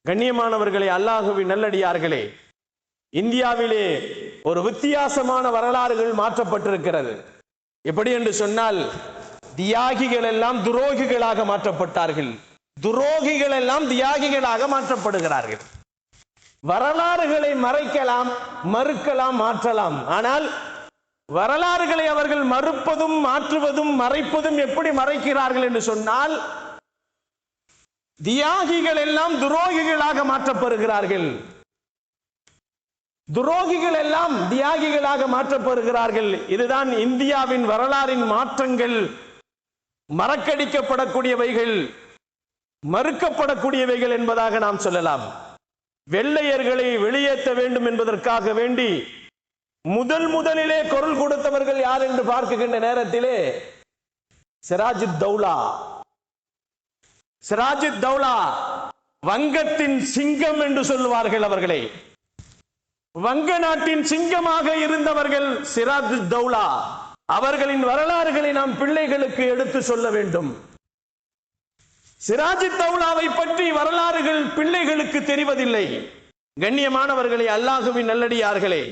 கண்ணியமானவர்களே, அல்லாஹுவின் நல்லடியார்களே, இந்தியாவிலே ஒரு வித்தியாசமான வரலாறுகள் மாற்றப்பட்டிருக்கிறது. எப்படி என்று சொன்னால், தியாகிகள் எல்லாம் துரோகிகளாக மாற்றப்பட்டார்கள், துரோகிகள் எல்லாம் தியாகிகளாக மாற்றப்படுகிறார்கள். வரலாறுகளை மறைக்கலாம், மறுக்கலாம், மாற்றலாம். ஆனால் வரலாறுகளை அவர்கள் மறுப்பதும் மாற்றுவதும் மறைப்பதும் எப்படி மறைக்கிறார்கள் என்று சொன்னால், தியாகிகள் எல்லாம் துரோகிகளாக மாற்றப்படுகிறார்கள், துரோகிகள் எல்லாம் தியாகிகளாக மாற்றப்படுகிறார்கள். இதுதான் இந்தியாவின் வரலாறின் மாற்றங்கள். மறக்கடிக்கப்படக்கூடியவைகள், மறுக்கப்படக்கூடியவைகள் என்பதாக நாம் சொல்லலாம். வெள்ளையர்களை வெளியேற்ற வேண்டும் என்பதற்காக வேண்டி முதலிலே குரல் கொடுத்தவர்கள் யார் என்று பார்க்கின்ற நேரத்திலே சிராஜுத்தௌலா, சிராஜுத்தௌலா வங்கத்தின் சிங்கம் என்று சொல்லுவார்கள் அவர்களை. வங்க நாட்டின் சிங்கமாக இருந்தவர்கள் சிராஜுத்தௌலா. அவர்களின் வரலாறுகளை நாம் பிள்ளைகளுக்கு எடுத்து சொல்ல வேண்டும். சிராஜுத்தௌலாவை பற்றி வரலாறுகள் பிள்ளைகளுக்கு தெரிவதில்லை. கண்ணியமானவர்களே, அல்லாஹுவின் நல்லடியார்களே,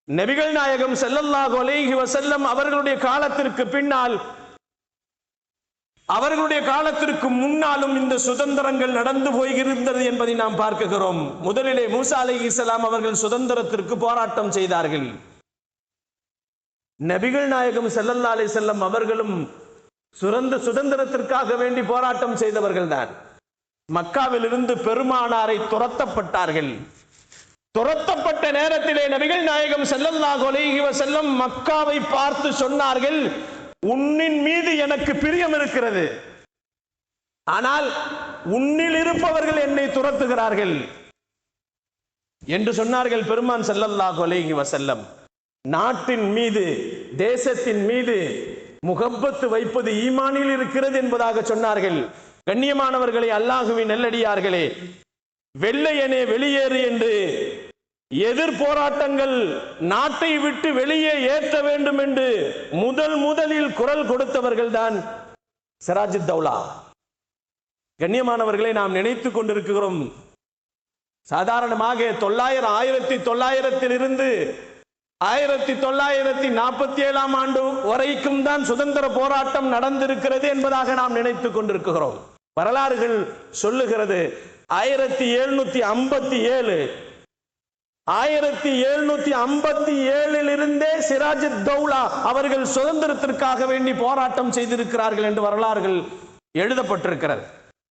நபிகள் நாயகம் ஸல்லல்லாஹு அலைஹி வஸல்லம் அவர்களுடைய காலத்திற்கு பின்னால், அவர்களுடைய காலத்திற்கு முன்னாலும் இந்த சுதந்திரங்கள் நடந்து போயிருந்தது என்பதை நாம் பார்க்கிறோம். முதலிலே மூசா அலைஹிஸ்ஸலாம் அவர்கள் சுதந்திரத்திற்கு போராட்டம் செய்தார்கள். நபிகள் நாயகம் ஸல்லல்லாஹு அலைஹி வஸல்லம் அவர்களும் சுதந்திரத்திற்காக வேண்டி போராட்டம் செய்தவர்கள் தான். மக்காவில் இருந்து பெருமானாரை துரத்தப்பட்டார்கள். துரத்தப்பட்ட நேரத்திலே நபிகள் நாயகம் ஸல்லல்லாஹு அலைஹி வஸல்லம் மக்காவை பார்த்து சொன்னார்கள், உன்னின் மீது எனக்கு பிரியம் இருக்கிறது, ஆனால் உன்னில் இருப்பவர்கள் என்னை துரத்துகிறார்கள் என்று சொன்னார்கள் பெருமான் ஸல்லல்லாஹு அலைஹி வஸல்லம். நாட்டின் மீது, தேசத்தின் மீது முகப்பத்து வைப்பது ஈமானில் இருக்கிறது என்பதாக சொன்னார்கள். கண்ணியமானவர்களே, அல்லாஹுவின் நல்லடியார்களே, வெள்ளையனே வெளியேறு என்று எதிர் போராட்டங்கள், நாட்டை விட்டு வெளியே ஏற்ற வேண்டும் என்று முதலில் குரல் கொடுத்தவர்கள் தான் சிராஜுத்தௌலா. கண்ணியமானவர்களை, நாம் நினைத்துக் கொண்டிருக்கிறோம், சாதாரணமாக 1900 இருந்து 1947 ஆண்டு வரைக்கும் தான் சுதந்திர போராட்டம் நடந்திருக்கிறது என்பதாக நாம் நினைத்துக் கொண்டிருக்கிறோம். வரலாறுகள் சொல்லுகிறது 1757 இருந்தே சிராஜுத்தௌலா அவர்கள் சுதந்திரத்திற்காக வேண்டி போராட்டம் செய்திருக்கிறார்கள் என்று வரலாறுகள் எழுதப்பட்டிருக்கிறது.